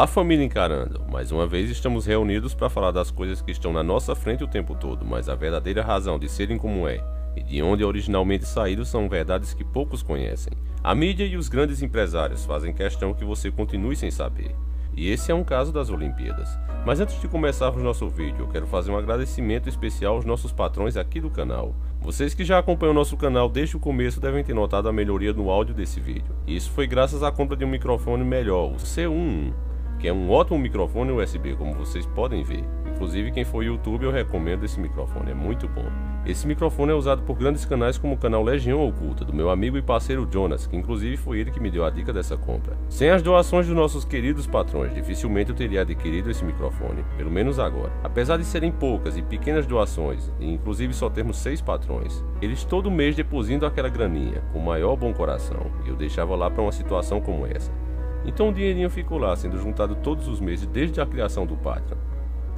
Olá, família Encarando! Mais uma vez estamos reunidos para falar das coisas que estão na nossa frente o tempo todo, mas a verdadeira razão de serem como é e de onde originalmente saíram são verdades que poucos conhecem. A mídia e os grandes empresários fazem questão que você continue sem saber. E esse é um caso das Olimpíadas. Mas antes de começarmos nosso vídeo, eu quero fazer um agradecimento especial aos nossos patrões aqui do canal. Vocês que já acompanham o nosso canal desde o começo devem ter notado a melhoria no áudio desse vídeo. E isso foi graças à compra de um microfone melhor, o C11, que é um ótimo microfone USB, como vocês podem ver. Inclusive, quem for YouTube, eu recomendo esse microfone, é muito bom. Esse microfone é usado por grandes canais como o canal Legião Oculta, do meu amigo e parceiro Jonas, que inclusive foi ele que me deu a dica dessa compra. Sem as doações dos nossos queridos patrões, dificilmente eu teria adquirido esse microfone, pelo menos agora. Apesar de serem poucas e pequenas doações, e inclusive só termos 6 patrões, eles todo mês depositam aquela graninha, com o maior bom coração, e eu deixava lá para uma situação como essa. Então o dinheirinho ficou lá, sendo juntado todos os meses desde a criação do Patreon.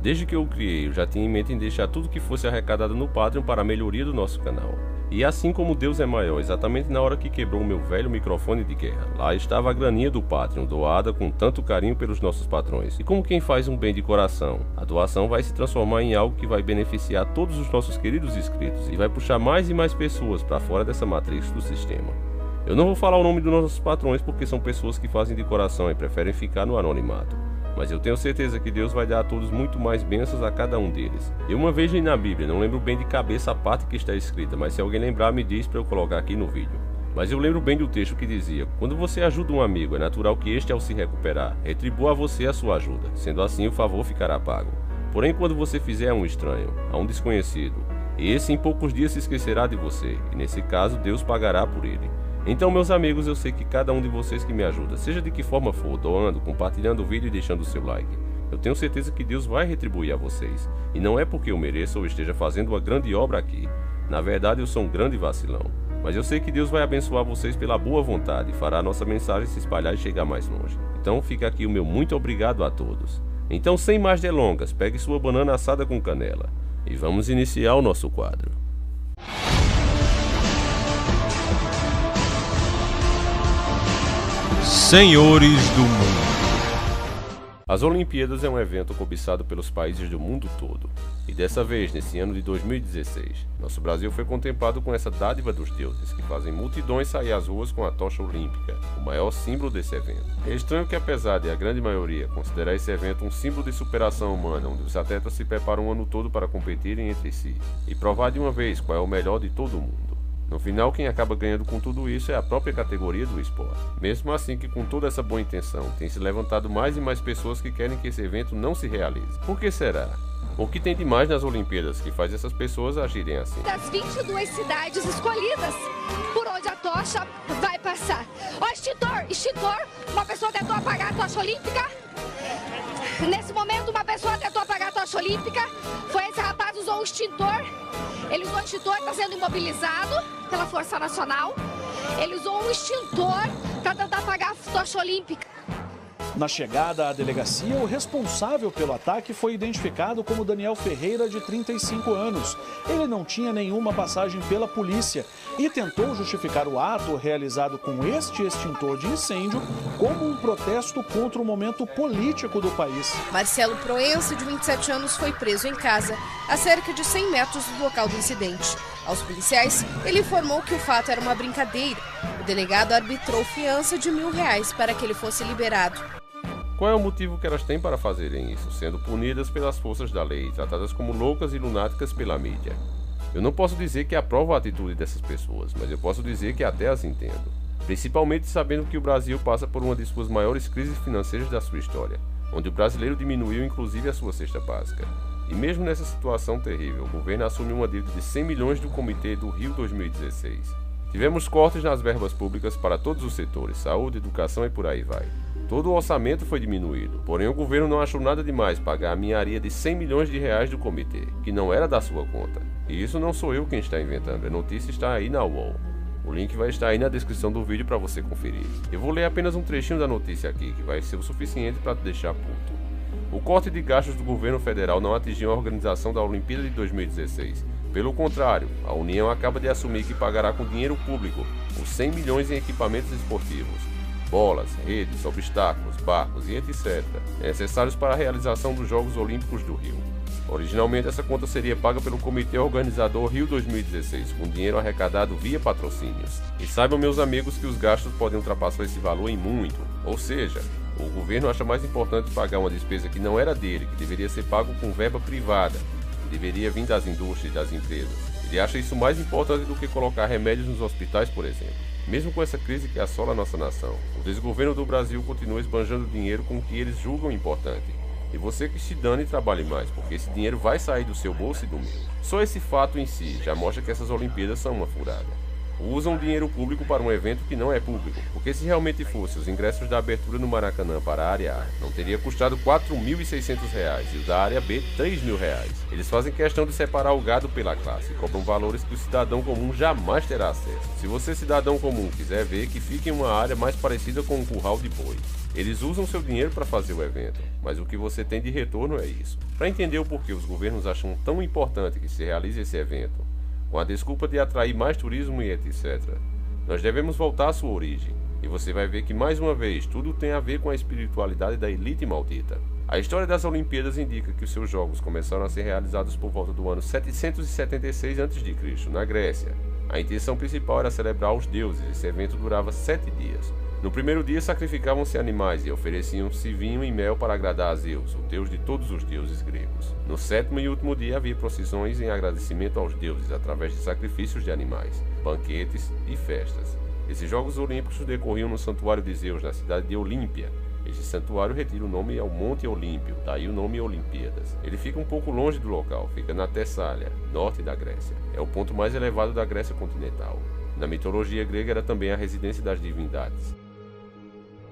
Desde que eu criei, eu já tinha em mente em deixar tudo que fosse arrecadado no Patreon para a melhoria do nosso canal. E assim como Deus é maior, exatamente na hora que quebrou o meu velho microfone de guerra, lá estava a graninha do Patreon, doada com tanto carinho pelos nossos patrões. E como quem faz um bem de coração, a doação vai se transformar em algo que vai beneficiar todos os nossos queridos inscritos e vai puxar mais e mais pessoas para fora dessa matrix do sistema. Eu não vou falar o nome dos nossos patrões porque são pessoas que fazem de coração e preferem ficar no anonimato. Mas eu tenho certeza que Deus vai dar a todos muito mais bênçãos a cada um deles. Eu uma vez li na Bíblia, não lembro bem de cabeça a parte que está escrita, mas se alguém lembrar me diz para eu colocar aqui no vídeo. Mas eu lembro bem do texto que dizia: quando você ajuda um amigo, é natural que este, ao se recuperar, retribua a você a sua ajuda, sendo assim o favor ficará pago. Porém, quando você fizer a um estranho, a um desconhecido, esse em poucos dias se esquecerá de você, e nesse caso Deus pagará por ele. Então, meus amigos, eu sei que cada um de vocês que me ajuda, seja de que forma for, doando, compartilhando o vídeo e deixando o seu like, eu tenho certeza que Deus vai retribuir a vocês. E não é porque eu mereça ou esteja fazendo uma grande obra aqui. Na verdade, eu sou um grande vacilão. Mas eu sei que Deus vai abençoar vocês pela boa vontade e fará a nossa mensagem se espalhar e chegar mais longe. Então, fica aqui o meu muito obrigado a todos. Então, sem mais delongas, pegue sua banana assada com canela e vamos iniciar o nosso quadro. Senhores do Mundo. As Olimpíadas é um evento cobiçado pelos países do mundo todo. E dessa vez, nesse ano de 2016, nosso Brasil foi contemplado com essa dádiva dos deuses, que fazem multidões sair às ruas com a tocha olímpica, o maior símbolo desse evento. É estranho que, apesar de a grande maioria considerar esse evento um símbolo de superação humana, onde os atletas se preparam o ano todo para competirem entre si, e provar de uma vez qual é o melhor de todo mundo. No final, quem acaba ganhando com tudo isso é a própria categoria do esporte. Mesmo assim que com toda essa boa intenção, tem se levantado mais e mais pessoas que querem que esse evento não se realize. Por que será? O que tem de mais nas Olimpíadas que faz essas pessoas agirem assim? Das 22 cidades escolhidas por onde a tocha vai passar. Ó, extintor, uma pessoa tentou apagar a tocha olímpica. Nesse momento, uma pessoa tentou apagar a tocha olímpica. Foi esse rapaz, usou um extintor. Ele usou um extintor, está sendo imobilizado pela Força Nacional. Ele usou um extintor para tentar apagar a tocha olímpica. Na chegada à delegacia, o responsável pelo ataque foi identificado como Daniel Ferreira, de 35 anos. Ele não tinha nenhuma passagem pela polícia e tentou justificar o ato realizado com este extintor de incêndio como um protesto contra o momento político do país. Marcelo Proença, de 27 anos, foi preso em casa, a cerca de 100 metros do local do incidente. Aos policiais, ele informou que o fato era uma brincadeira. O delegado arbitrou fiança de R$1.000 para que ele fosse liberado. Qual é o motivo que elas têm para fazerem isso, sendo punidas pelas forças da lei, tratadas como loucas e lunáticas pela mídia? Eu não posso dizer que aprovo a atitude dessas pessoas, mas eu posso dizer que até as entendo. Principalmente sabendo que o Brasil passa por uma de suas maiores crises financeiras da sua história, onde o brasileiro diminuiu inclusive a sua cesta básica. E mesmo nessa situação terrível, o governo assume uma dívida de 100 milhões do Comitê do Rio 2016. Tivemos cortes nas verbas públicas para todos os setores, saúde, educação e por aí vai. Todo o orçamento foi diminuído, porém o governo não achou nada demais pagar a ninharia de 100 milhões de reais do comitê, que não era da sua conta. E isso não sou eu quem está inventando, a notícia está aí na UOL. O link vai estar aí na descrição do vídeo para você conferir. Eu vou ler apenas um trechinho da notícia aqui, que vai ser o suficiente para te deixar puto. O corte de gastos do governo federal não atingiu a organização da Olimpíada de 2016. Pelo contrário, a União acaba de assumir que pagará com dinheiro público os 100 milhões em equipamentos esportivos. bolas, redes, obstáculos, barcos e etc., necessários para a realização dos Jogos Olímpicos do Rio. Originalmente, essa conta seria paga pelo Comitê Organizador Rio 2016, com dinheiro arrecadado via patrocínios. E saibam, meus amigos, que os gastos podem ultrapassar esse valor em muito. Ou seja, o governo acha mais importante pagar uma despesa que não era dele, que deveria ser pago com verba privada, que deveria vir das indústrias e das empresas. Ele acha isso mais importante do que colocar remédios nos hospitais, por exemplo. Mesmo com essa crise que assola a nossa nação, o desgoverno do Brasil continua esbanjando dinheiro com o que eles julgam importante. E você que se dane e trabalhe mais, porque esse dinheiro vai sair do seu bolso e do meu. Só esse fato em si já mostra que essas Olimpíadas são uma furada. Usam dinheiro público para um evento que não é público, porque se realmente fosse, os ingressos da abertura no Maracanã para a área A não teria custado R$ 4.600 e o da área B R$ 3.000. Eles fazem questão de separar o gado pela classe e cobram valores que o cidadão comum jamais terá acesso. Se você, cidadão comum, quiser ver, que fique em uma área mais parecida com um curral de boi. Eles usam seu dinheiro para fazer o evento, mas o que você tem de retorno é isso. Para entender o porquê os governos acham tão importante que se realize esse evento, com a desculpa de atrair mais turismo e etc., nós devemos voltar à sua origem, e você vai ver que, mais uma vez, tudo tem a ver com a espiritualidade da elite maldita. A história das Olimpíadas indica que os seus jogos começaram a ser realizados por volta do ano 776 a.C., na Grécia. A intenção principal era celebrar os deuses, esse evento durava 7 dias. No primeiro dia sacrificavam-se animais e ofereciam-se vinho e mel para agradar a Zeus, o deus de todos os deuses gregos. No sétimo e último dia havia procissões em agradecimento aos deuses através de sacrifícios de animais, banquetes e festas. Esses Jogos Olímpicos decorriam no santuário de Zeus, na cidade de Olímpia. Este santuário retira o nome ao Monte Olímpio, daí o nome Olimpíadas. Ele fica um pouco longe do local, fica na Tessália, norte da Grécia. É o ponto mais elevado da Grécia continental. Na mitologia grega era também a residência das divindades.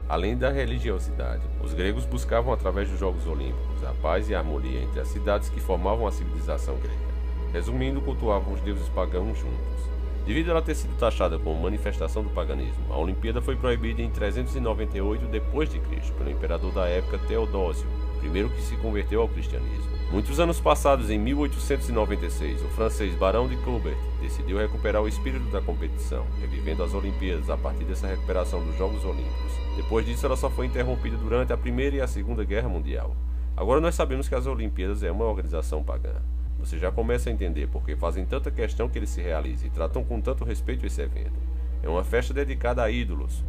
Além da religiosidade, os gregos buscavam através dos Jogos Olímpicos a paz e a harmonia entre as cidades que formavam a civilização grega. Resumindo, cultuavam os deuses pagãos juntos. Devido a ela ter sido taxada como manifestação do paganismo, a Olimpíada foi proibida em 398 d.C. pelo imperador da época Teodósio, primeiro que se converteu ao cristianismo. Muitos anos passados, em 1896, o francês Barão de Coubertin decidiu recuperar o espírito da competição, revivendo as Olimpíadas a partir dessa recuperação dos Jogos Olímpicos. Depois disso, ela só foi interrompida durante a Primeira e a Segunda Guerra Mundial. Agora nós sabemos que as Olimpíadas é uma organização pagã. Você já começa a entender por que fazem tanta questão que ele se realize e tratam com tanto respeito esse evento. É uma festa dedicada a ídolos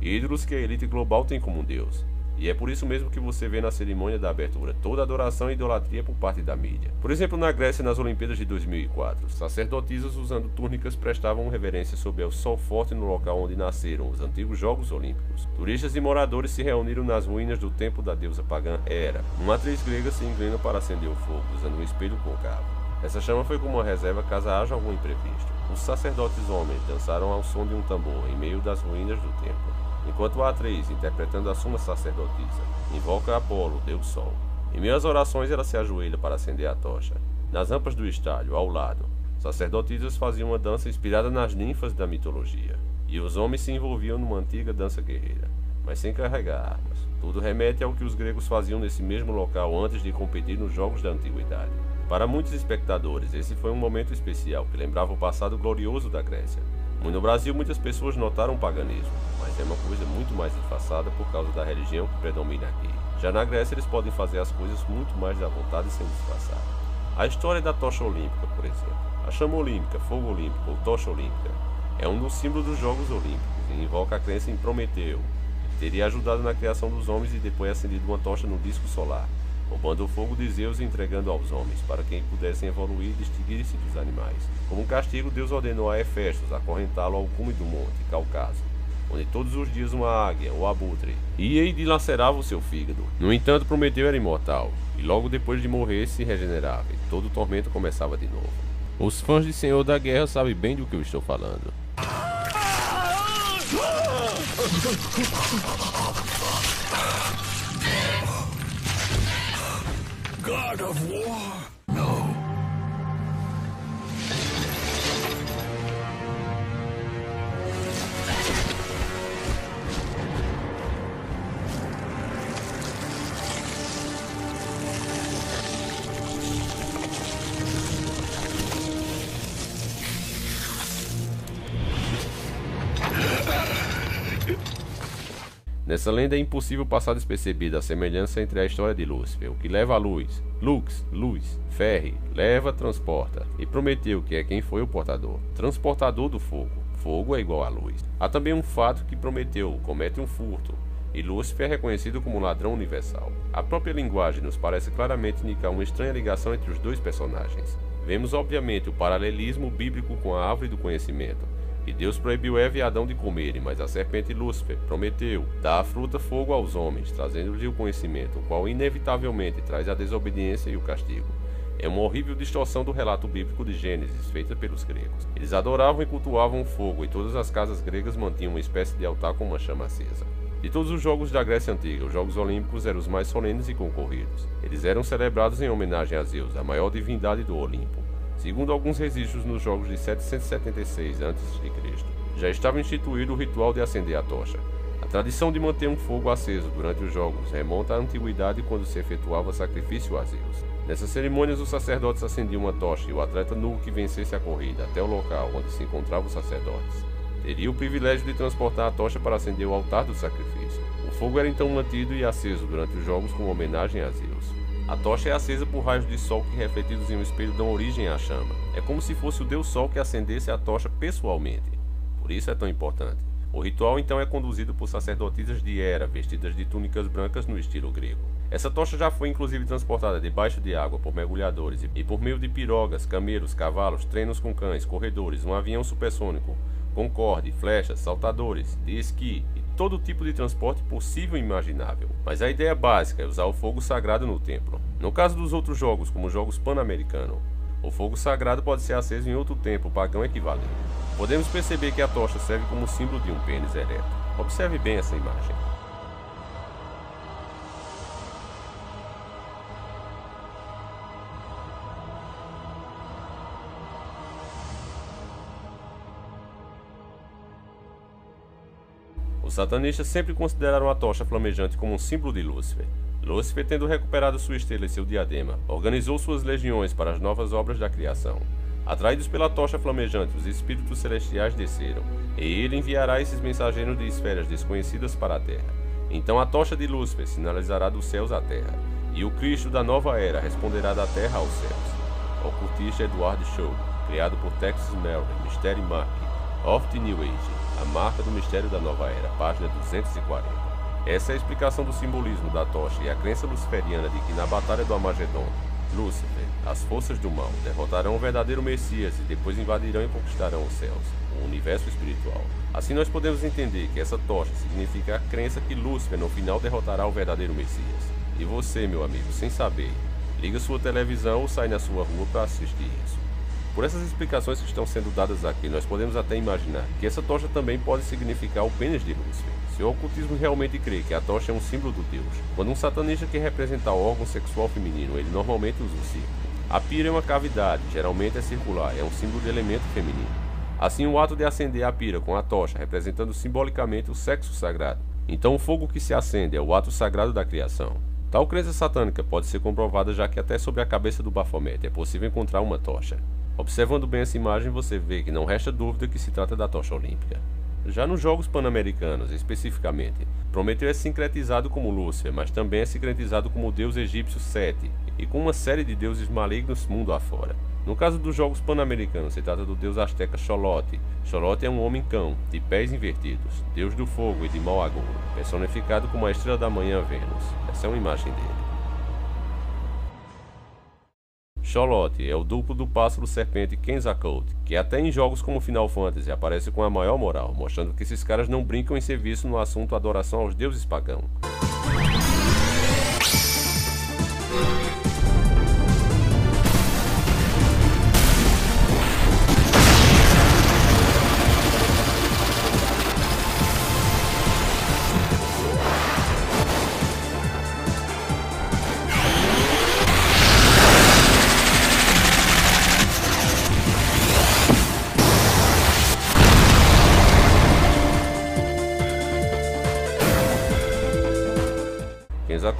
que a elite global tem como um deus. E é por isso mesmo que você vê na cerimônia da abertura toda adoração e idolatria por parte da mídia. Por exemplo, na Grécia, nas Olimpíadas de 2004, sacerdotisas usando túnicas prestavam reverência sob o sol forte no local onde nasceram os antigos Jogos Olímpicos. Turistas e moradores se reuniram nas ruínas do templo da deusa pagã Hera. Uma atriz grega se inclina para acender o fogo usando um espelho côncavo. Essa chama foi como uma reserva caso haja algum imprevisto. Os sacerdotes homens dançaram ao som de um tambor em meio das ruínas do templo, enquanto a atriz, interpretando a suma sacerdotisa, invoca Apolo, o deus Sol. Em meio às orações, ela se ajoelha para acender a tocha. Nas rampas do estádio, ao lado, sacerdotisas faziam uma dança inspirada nas ninfas da mitologia, e os homens se envolviam numa antiga dança guerreira, mas sem carregar armas. Tudo remete ao que os gregos faziam nesse mesmo local antes de competir nos Jogos da Antiguidade. Para muitos espectadores, esse foi um momento especial que lembrava o passado glorioso da Grécia. No Brasil, muitas pessoas notaram o paganismo, mas é uma coisa muito mais disfarçada por causa da religião que predomina aqui. Já na Grécia, eles podem fazer as coisas muito mais à vontade sem disfarçar. A história da tocha olímpica, por exemplo. A chama olímpica, fogo olímpico ou tocha olímpica é um dos símbolos dos Jogos Olímpicos e invoca a crença em Prometeu, que teria ajudado na criação dos homens e depois acendido uma tocha no disco solar, roubando o fogo de Zeus e entregando aos homens, para que pudessem evoluir e distinguir-se dos animais. Como um castigo, Deus ordenou a Hefestos acorrentá-lo ao cume do monte, Cáucaso, onde todos os dias uma águia, ou abutre, ia e dilacerava o seu fígado. No entanto, Prometeu era imortal, e logo depois de morrer se regenerava, e todo o tormento começava de novo. Os fãs de Senhor da Guerra sabem bem do que eu estou falando. God of War? No. Nessa lenda é impossível passar despercebida a semelhança entre a história de Lúcifer, o que leva a luz, Lux, luz, Ferre, leva, transporta, e Prometeu, que é quem foi o portador, transportador do fogo. Fogo é igual a luz. Há também um fato que Prometeu comete um furto, e Lúcifer é reconhecido como ladrão universal. A própria linguagem nos parece claramente indicar uma estranha ligação entre os dois personagens. Vemos obviamente o paralelismo bíblico com a árvore do conhecimento, que Deus proibiu Eva e Adão de comerem, mas a serpente Lúcifer, Prometeu, dá a fruta fogo aos homens, trazendo-lhe o conhecimento, o qual inevitavelmente traz a desobediência e o castigo. É uma horrível distorção do relato bíblico de Gênesis, feita pelos gregos. Eles adoravam e cultuavam o fogo, e todas as casas gregas mantinham uma espécie de altar com uma chama acesa. De todos os jogos da Grécia Antiga, os Jogos Olímpicos eram os mais solenes e concorridos. Eles eram celebrados em homenagem a Zeus, a maior divindade do Olimpo. Segundo alguns registros nos jogos de 776 a.C., já estava instituído o ritual de acender a tocha. A tradição de manter um fogo aceso durante os jogos remonta à antiguidade, quando se efetuava sacrifício a Zeus. Nessas cerimônias, os sacerdotes acendiam uma tocha e o atleta nu que vencesse a corrida até o local onde se encontravam os sacerdotes teria o privilégio de transportar a tocha para acender o altar do sacrifício. O fogo era então mantido e aceso durante os jogos como homenagem a Zeus. A tocha é acesa por raios de sol que, refletidos em um espelho, dão origem à chama. É como se fosse o Deus Sol que acendesse a tocha pessoalmente. Por isso é tão importante. O ritual então é conduzido por sacerdotisas de Hera, vestidas de túnicas brancas no estilo grego. Essa tocha já foi inclusive transportada debaixo de água por mergulhadores e por meio de pirogas, camelos, cavalos, trenos com cães, corredores, um avião supersônico, concorde, flechas, saltadores, de esqui e todo tipo de transporte possível e imaginável. Mas a ideia básica é usar o fogo sagrado no templo. No caso dos outros jogos, como os jogos pan-americanos, o fogo sagrado pode ser aceso em outro templo pagão equivalente. Podemos perceber que a tocha serve como símbolo de um pênis ereto. Observe bem essa imagem. Os satanistas sempre consideraram a tocha flamejante como um símbolo de Lúcifer. Lúcifer, tendo recuperado sua estrela e seu diadema, organizou suas legiões para as novas obras da criação. Atraídos pela tocha flamejante, os espíritos celestiais desceram, e ele enviará esses mensageiros de esferas desconhecidas para a terra. Então a tocha de Lúcifer sinalizará dos céus à terra, e o Cristo da nova era responderá da terra aos céus. Ocultista Edward Shulgin, criado por Texas Melvin, Mystery Mark of the New Age, a marca do mistério da nova era, página 240. Essa é a explicação do simbolismo da tocha e a crença luciferiana de que na batalha do Armagedon, Lúcifer, as forças do mal, derrotarão o verdadeiro Messias e depois invadirão e conquistarão os céus, o universo espiritual. Assim nós podemos entender que essa tocha significa a crença que Lúcifer no final derrotará o verdadeiro Messias. E você, meu amigo, sem saber, liga sua televisão ou sai na sua rua para assistir isso. Por essas explicações que estão sendo dadas aqui, nós podemos até imaginar que essa tocha também pode significar o pênis de Lúcifer. Se o ocultismo realmente crê que a tocha é um símbolo do Deus, quando um satanista quer representar o órgão sexual feminino, ele normalmente usa o círculo. A pira é uma cavidade, geralmente é circular, é um símbolo de elemento feminino. Assim, o ato de acender a pira com a tocha, representando simbolicamente o sexo sagrado. Então, o fogo que se acende é o ato sagrado da criação. Tal crença satânica pode ser comprovada, já que até sobre a cabeça do Baphomet é possível encontrar uma tocha. Observando bem essa imagem, você vê que não resta dúvida que se trata da tocha olímpica. Já nos Jogos Pan-Americanos, especificamente, Prometeu é sincretizado como Lúcifer, mas também é sincretizado como o deus egípcio Sete, e com uma série de deuses malignos mundo afora. No caso dos Jogos Pan-Americanos, se trata do deus asteca Xolote. Xolote é um homem-cão, de pés invertidos, deus do fogo e de mau agouro, personificado como a estrela da manhã Vênus. Essa é uma imagem dele. Xolote é o duplo do pássaro serpente Quetzalcoatl, que até em jogos como Final Fantasy aparece com a maior moral, mostrando que esses caras não brincam em serviço no assunto adoração aos deuses pagãos.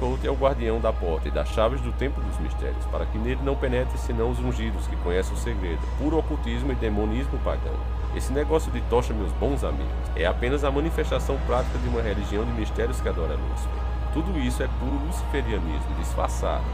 Scott é o guardião da porta e das chaves do templo dos mistérios, para que nele não penetre senão os ungidos que conhecem o segredo, puro ocultismo e demonismo pagão. Esse negócio de tocha, meus bons amigos, é apenas a manifestação prática de uma religião de mistérios que adora Lúcifer. Tudo isso é puro luciferianismo, disfarçado.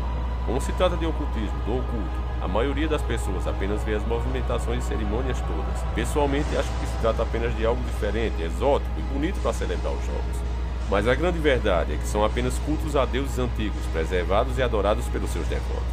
Como se trata de ocultismo, do oculto, a maioria das pessoas apenas vê as movimentações e cerimônias todas. Pessoalmente, acho que se trata apenas de algo diferente, exótico e bonito para celebrar os jogos. Mas a grande verdade é que são apenas cultos a deuses antigos, preservados e adorados pelos seus devotos.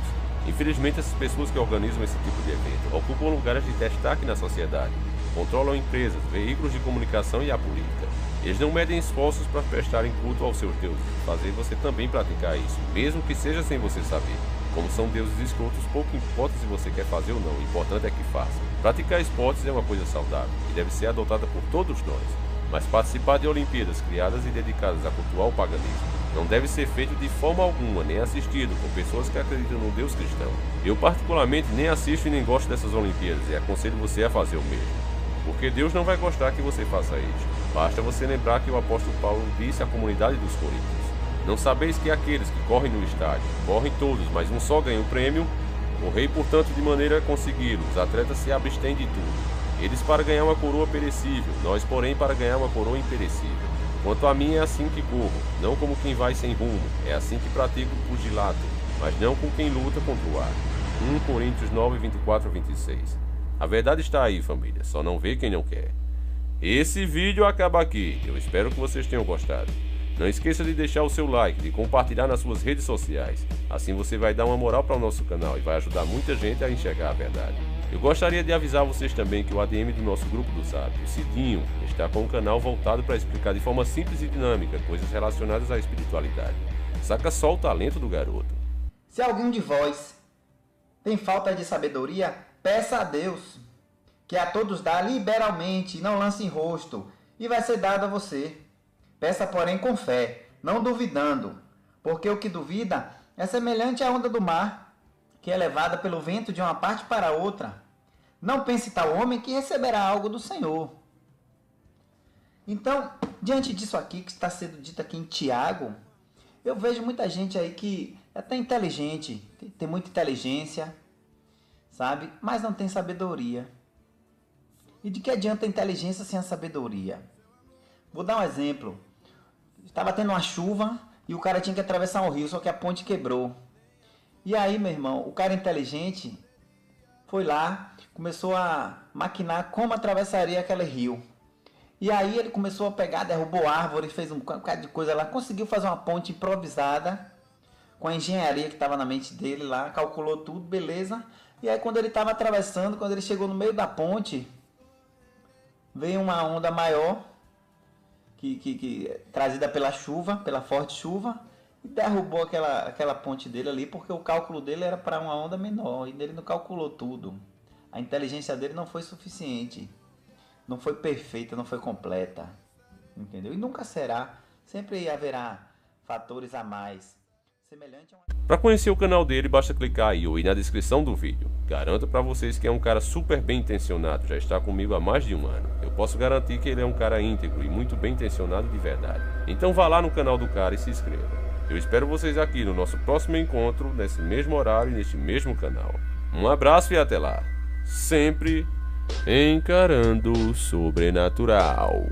Infelizmente, essas pessoas que organizam esse tipo de evento ocupam lugares de destaque na sociedade, controlam empresas, veículos de comunicação e a política. Eles não medem esforços para prestarem culto aos seus deuses, fazer você também praticar isso, mesmo que seja sem você saber. Como são deuses escrotos, pouco importa se você quer fazer ou não, o importante é que faça. Praticar esportes é uma coisa saudável e deve ser adotada por todos nós, mas participar de Olimpíadas criadas e dedicadas a cultuar o paganismo não deve ser feito de forma alguma, nem assistido por pessoas que acreditam no Deus cristão. Eu particularmente nem assisto e nem gosto dessas Olimpíadas e aconselho você a fazer o mesmo. Porque Deus não vai gostar que você faça isso. Basta você lembrar que o apóstolo Paulo disse à comunidade dos Coríntios: não sabeis que aqueles que correm no estádio, correm todos, mas um só ganha o prêmio? Correi, portanto, de maneira a consegui-lo. Os atletas se abstêm de tudo. Eles para ganhar uma coroa perecível, nós, porém, para ganhar uma coroa imperecível. Quanto a mim, é assim que corro, não como quem vai sem rumo, é assim que pratico o pugilato, mas não com quem luta contra o ar. 1 Coríntios 9, 24 a 26. A verdade está aí, família, só não vê quem não quer. Esse vídeo acaba aqui, eu espero que vocês tenham gostado. Não esqueça de deixar o seu like, de compartilhar nas suas redes sociais, assim você vai dar uma moral para o nosso canal e vai ajudar muita gente a enxergar a verdade. Eu gostaria de avisar vocês também que o ADM do nosso grupo do Zap, o Cidinho, está com um canal voltado para explicar de forma simples e dinâmica coisas relacionadas à espiritualidade. Saca só o talento do garoto. Se algum de vós tem falta de sabedoria, peça a Deus, que a todos dá liberalmente, não lance em rosto, e vai ser dado a você. Peça, porém, com fé, não duvidando, porque o que duvida é semelhante à onda do mar, que é levada pelo vento de uma parte para outra. Não pense tal homem que receberá algo do Senhor. Então, diante disso aqui, que está sendo dito aqui em Tiago, eu vejo muita gente aí que é até inteligente, tem muita inteligência, sabe? Mas não tem sabedoria. E de que adianta a inteligência sem a sabedoria? Vou dar um exemplo. Estava tendo uma chuva e o cara tinha que atravessar um rio, só que a ponte quebrou. E aí, meu irmão, o cara inteligente foi lá, começou a maquinar como atravessaria aquele rio. E aí ele começou a pegar, derrubou árvore, fez um bocado de coisa lá, conseguiu fazer uma ponte improvisada com a engenharia que estava na mente dele lá, calculou tudo, beleza. E aí quando ele estava atravessando, quando ele chegou no meio da ponte, veio uma onda maior, trazida pela chuva, pela forte chuva, e derrubou aquela ponte dele ali, porque o cálculo dele era para uma onda menor, e ele não calculou tudo. A inteligência dele não foi suficiente, não foi perfeita, não foi completa, entendeu? E nunca será, sempre haverá fatores a mais. Para conhecer o canal dele, basta clicar aí ou ir na descrição do vídeo. Garanto para vocês que é um cara super bem intencionado, já está comigo há mais de um ano. Eu posso garantir que ele é um cara íntegro e muito bem intencionado de verdade. Então vá lá no canal do cara e se inscreva. Eu espero vocês aqui no nosso próximo encontro, nesse mesmo horário e neste mesmo canal. Um abraço e até lá. Sempre encarando o sobrenatural.